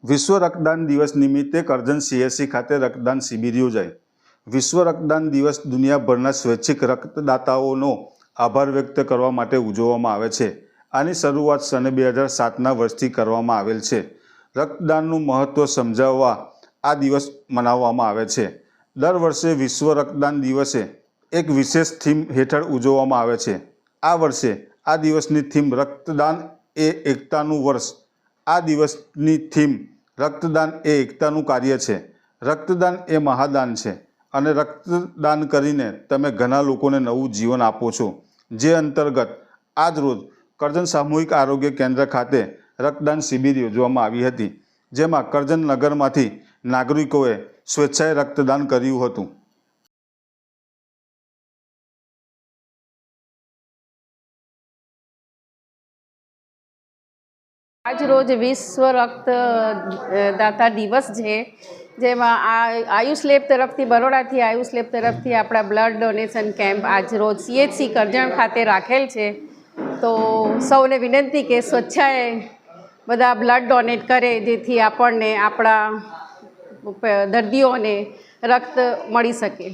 વિશ્વ રક્તદાન દિવસ નિમિત્તે કરજણ CSC ખાતે રક્તદાન શિબિર યોજાઈ। વિશ્વ રક્તદાન દિવસ દુનિયાભરના સ્વૈચ્છિક રક્તદાતાઓનો આભાર વ્યક્ત કરવા માટે ઉજવવામાં આવે છે। આની શરૂઆત સને 2007ના વર્ષથી કરવામાં આવેલ છે। રક્તદાનનું મહત્ત્વ સમજાવવા આ દિવસ મનાવવામાં આવે છે। દર વર્ષે વિશ્વ રક્તદાન દિવસે એક વિશેષ થીમ હેઠળ ઉજવવામાં આવે છે। આ વર્ષે આ દિવસની થીમ રક્તદાન એ એકતાનું વર્ષ। આ દિવસની થીમ રક્તદાન એ એકતાનું કાર્ય છે। રક્તદાન એ મહાદાન છે અને રક્તદાન કરીને તમે ઘણા લોકોને નવું જીવન આપો છો। જે અંતર્ગત આજ રોજ કરજણ સામૂહિક આરોગ્ય કેન્દ્ર ખાતે રક્તદાન શિબિર યોજવામાં આવી હતી, જેમાં કરજણ નગરમાંથી નાગરિકોએ સ્વેચ્છાએ રક્તદાન કર્યું હતું। આજ રોજ વિશ્વ રક્તદાતા દિવસ છે, જેમાં આયુષ લેબ તરફથી બરોડાથી આયુષ લેબ તરફથી આપણા બ્લડ ડોનેશન કેમ્પ આજ રોજ CHC કરજણ ખાતે રાખેલ છે। તો સૌને વિનંતી કે સ્વેચ્છાએ બધા બ્લડ ડોનેટ કરે, જેથી આપણને આપણા દર્દીઓને રક્ત મળી શકે।